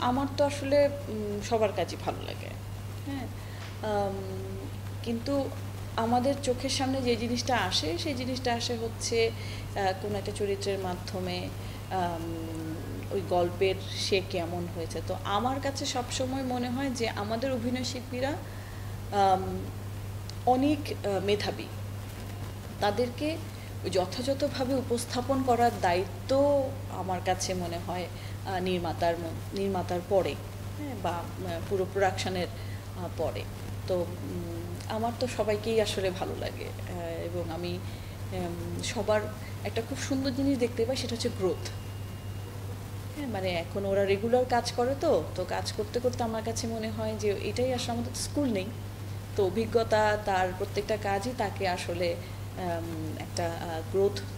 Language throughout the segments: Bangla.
আমার তো আসলে সবার কাজই ভালো লাগে। হ্যাঁ? আম কিন্তু আমাদের চোখের সামনে যে জিনিসটা আসে, সেই জিনিসটা আসে হচ্ছে কোনো একটা চরিত্রের মাধ্যমে। আম ওই গল্পের সে কেমন হয়েছে। তো আমার কাছে সবসময় মনে হয় যে আমাদের অভিনয়শিল্পীরা আম অনেক মেধাবী। তাদেরকে যথাযথভাবে উপস্থাপন করার দায়িত্ব আমার কাছে মনে হয় নির্মাতার পরে, হ্যাঁ, বা পুরো প্রোডাকশনের পরে। তো আমার তো সবাইকেই আসলে ভালো লাগে, এবং আমি সবার একটা খুব সুন্দর জিনিস দেখতে পাই, সেটা হচ্ছে গ্রোথ। হ্যাঁ, মানে এখন ওরা রেগুলার কাজ করে, তো কাজ করতে করতে আমার কাছে মনে হয় যে এটাই আসলে, আমাদের স্কুল নেই, তো অভিজ্ঞতা তার প্রত্যেকটা কাজই তাকে আসলে একটা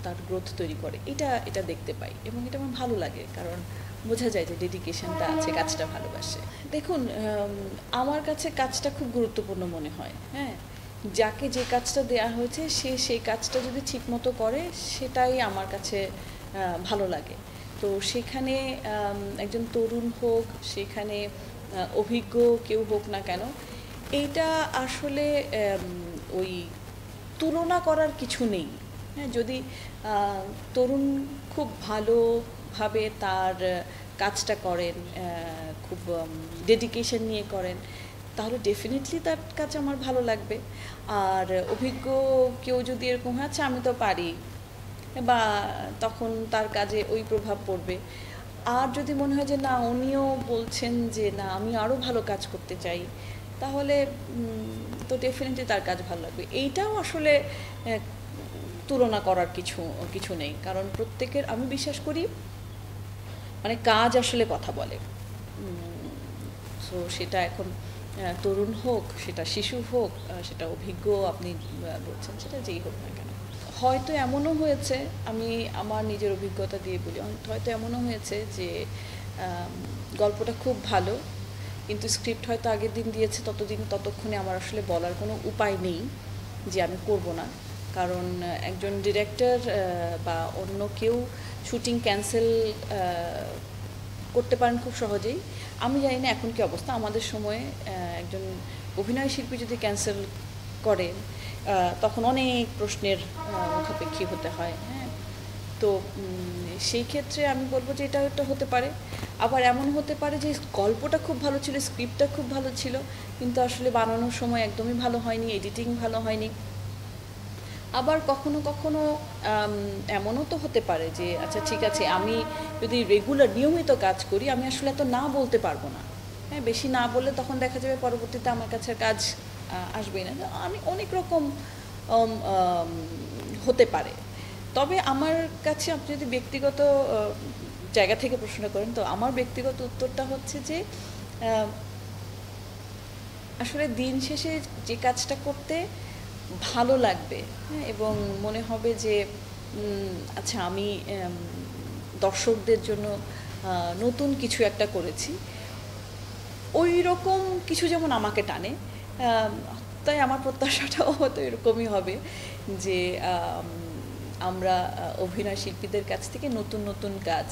তার গ্রোথ তৈরি করে। এটা দেখতে পাই এবং এটা আমার ভালো লাগে, কারণ বোঝা যায় যে ডেডিকেশনটা আছে, কাজটা ভালোবাসে। দেখুন, আমার কাছে কাজটা খুব গুরুত্বপূর্ণ মনে হয়। হ্যাঁ, যাকে যে কাজটা দেয়া হয়েছে সে সেই কাজটা যদি ঠিকমতো করে, সেটাই আমার কাছে ভালো লাগে। তো সেখানে একজন তরুণ হোক, সেখানে অভিজ্ঞ কেউ হোক না কেন, এইটা আসলে ওই তুলনা করার কিছু নেই। হ্যাঁ, যদি তরুণ খুব ভালোভাবে তার কাজটা করেন, খুব ডেডিকেশন নিয়ে করেন, তাহলে ডেফিনেটলি তার কাজ আমার ভালো লাগবে। আর অভিজ্ঞ কেউ যদি এরকম হয়, আচ্ছা আমি তো পারি, বা তখন তার কাজে ওই প্রভাব পড়বে। আর যদি মনে হয় যে না, উনিও বলছেন যে না, আমি আরও ভালো কাজ করতে চাই, তাহলে তো ডেফিনেটলি তার কাজ ভালো লাগবে। এইটাও আসলে তুলনা করার কিছু নেই, কারণ প্রত্যেকের, আমি বিশ্বাস করি, মানে কাজ আসলে কথা বলে। সো সেটা এখন তরুণ হোক, সেটা শিশু হোক, সেটা অভিজ্ঞ আপনি বলছেন, সেটা যেই হোক না কেন। হয়তো এমনও হয়েছে, আমি আমার নিজের অভিজ্ঞতা দিয়ে বলি, হয়তো এমনও হয়েছে যে গল্পটা খুব ভালো, কিন্তু স্ক্রিপ্ট হয়তো আগের দিন দিয়েছে, ততক্ষণে আমার আসলে বলার কোনো উপায় নেই যে আমি করব না। কারণ একজন ডিরেক্টর বা অন্য কেউ শুটিং ক্যান্সেল করতে পারেন খুব সহজেই। আমি জানি না এখন কী অবস্থা, আমাদের সময়ে একজন অভিনয় শিল্পী যদি ক্যান্সেল করেন, তখন অনেক প্রশ্নের মুখাপেক্ষী হতে হয়। হ্যাঁ, তো সেই ক্ষেত্রে আমি বলবো যে এটা হতে পারে। আবার এমন হতে পারে যে গল্পটা খুব ভালো ছিল, স্ক্রিপ্টটা খুব ভালো ছিল, কিন্তু আসলে বানানোর সময় একদমই ভালো হয়নি, এডিটিং ভালো হয়নি। আবার কখনো কখনো এমনও তো হতে পারে যে আচ্ছা ঠিক আছে, আমি যদি রেগুলার নিয়মিত কাজ করি, আমি আসলে এত না বলতে পারবো না। হ্যাঁ, বেশি না বললে তখন দেখা যাবে পরবর্তীতে আমার কাছে কাজ আসবেই না। আমি অনেক রকম হতে পারে। তবে আমার কাছে, আপনি যদি ব্যক্তিগত জায়গা থেকে প্রশ্ন করেন, তো আমার ব্যক্তিগত উত্তরটা হচ্ছে যে আসলে দিন শেষে যে কাজটা করতে ভালো লাগবে, হ্যাঁ, এবং মনে হবে যে আচ্ছা আমি দর্শকদের জন্য নতুন কিছু একটা করেছি, ওই রকম কিছু যেমন আমাকে টানে, তাই আমার প্রত্যাশাটাও হয়তো এরকমই হবে যে আমরা অভিনয় শিল্পীদের কাছ থেকে নতুন নতুন কাজ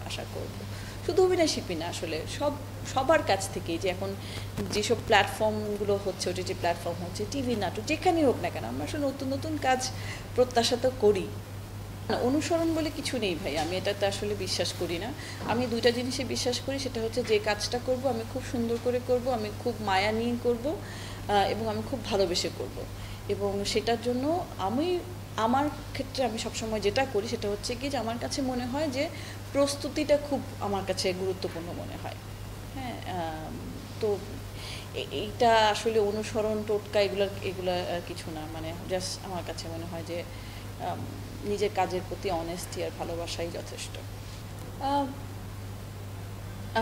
আশা করব। শুধু অভিনয় শিল্পী না, আসলে সবার কাছ থেকেই, যে এখন যেসব প্ল্যাটফর্মগুলো হচ্ছে, ওটিটি প্ল্যাটফর্ম হচ্ছে, টিভি নাটক, যেখানেই হোক না কেন, আমরা আসলে নতুন নতুন কাজ প্রত্যাশা তো করি। অনুসরণ বলে কিছু নেই ভাই, আমি এটাতে আসলে বিশ্বাস করি না। আমি দুইটা জিনিসে বিশ্বাস করি, সেটা হচ্ছে যে কাজটা করব আমি খুব সুন্দর করে করব, আমি খুব মায়া নিয়ে করব, এবং আমি খুব ভালোবেসে করব। এবং সেটার জন্য আমার ক্ষেত্রে আমি সবসময় যেটা করি সেটা হচ্ছে কি, যে আমার কাছে মনে হয় যে প্রস্তুতিটা খুব আমার কাছে গুরুত্বপূর্ণ মনে হয়। হ্যাঁ, তো এইটা আসলে অনুসরণ, টোটকা, এগুলা কিছু না, মানে জাস্ট আমার কাছে মনে হয় যে নিজের কাজের প্রতি অনেস্টি আর ভালোবাসাই যথেষ্ট।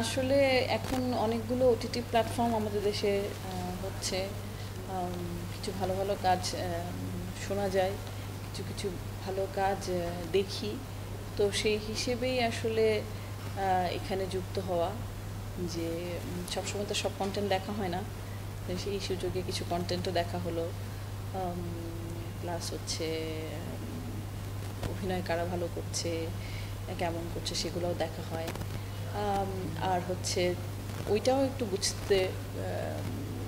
আসলে এখন অনেকগুলো ওটিটি প্ল্যাটফর্ম আমাদের দেশে হচ্ছে, কিছু ভালো ভালো কাজ শোনা যায়, কিছু কিছু ভালো কাজ দেখি, তো সেই হিসেবেই আসলে এখানে যুক্ত হওয়া, যে সবসময় তো সব কন্টেন্ট দেখা হয় না, সেই সুযোগে কিছু কন্টেন্টও দেখা হলো, প্লাস হচ্ছে অভিনয় কারা ভালো করছে, কেমন করছে, সেগুলোও দেখা হয়। আর হচ্ছে ওইটাও একটু বুঝতে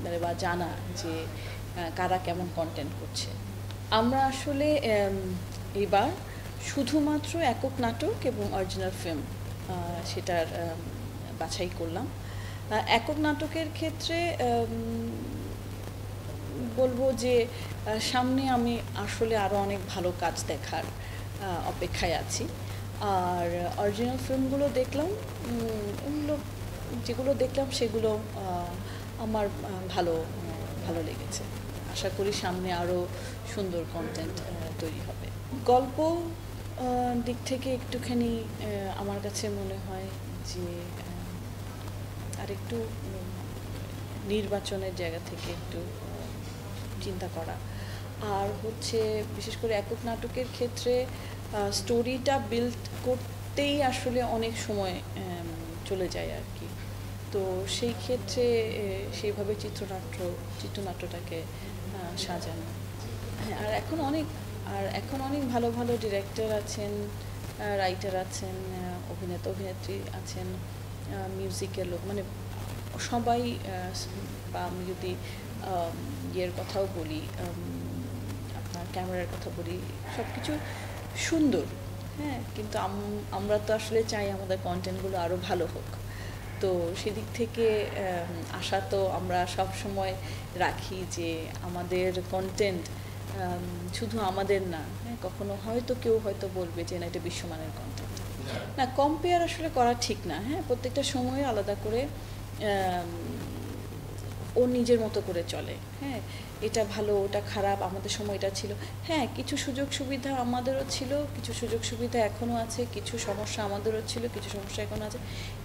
মানে বা জানা যে কারা কেমন কন্টেন্ট করছে। আমরা আসলে এবার শুধুমাত্র একক নাটক এবং অরিজিনাল ফিল্ম সেটার বাছাই করলাম। একক নাটকের ক্ষেত্রে বলবো যে সামনে আমি আসলে আরও অনেক ভালো কাজ দেখার অপেক্ষায় আছি। আর অরিজিনাল ফিল্মগুলো দেখলাম, ওগুলো যেগুলো দেখলাম সেগুলো আমার ভালো ভালো লেগেছে। আশা করি সামনে আরও সুন্দর কন্টেন্ট তৈরি হবে। গল্প দিক থেকে একটুখানি আমার কাছে মনে হয় যে আরেকটু নির্বাচনের জায়গা থেকে একটু চিন্তা করা। আর হচ্ছে বিশেষ করে একক নাটকের ক্ষেত্রে স্টোরিটা বিল্ড করতেই আসলে অনেক সময় চলে যায় আর কি। তো সেই ক্ষেত্রে সেইভাবে চিত্রনাট্যটাকে সাজানো। হ্যাঁ, আর এখন অনেক ভালো ভালো ডিরেক্টর আছেন, রাইটার আছেন, অভিনেত্রী আছেন, মিউজিকের লোক, মানে সবাই। বা আমি যদি ইয়ের কথাও বলি, আপনার ক্যামেরার কথা বলি, সব কিছু সুন্দর। হ্যাঁ, কিন্তু আমরা তো আসলে চাই আমাদের কন্টেন্টগুলো আরও ভালো হোক। তো সেদিক থেকে আশা তো আমরা সব সময় রাখি যে আমাদের কন্টেন্ট শুধু আমাদের না, হ্যাঁ, কখনো হয়তো কেউ হয়তো বলবে যে না এটা বিশ্বমানের কন্টেন্ট না। কম্পেয়ার আসলে করা ঠিক না। হ্যাঁ, প্রত্যেকটা সময় আলাদা করে ও নিজের মতো করে চলে। হ্যাঁ, এটা ভালো, ওটা খারাপ, আমাদের সময় এটা ছিল। হ্যাঁ, কিছু সুযোগ সুবিধা আমাদেরও ছিল, কিছু সুযোগ সুবিধা এখনও আছে, কিছু সমস্যা আমাদেরও ছিল, কিছু সমস্যা এখনও আছে।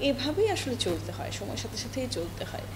এভাবেই আসলে চলতে হয়, সময়ের সাথে সাথেই চলতে হয়।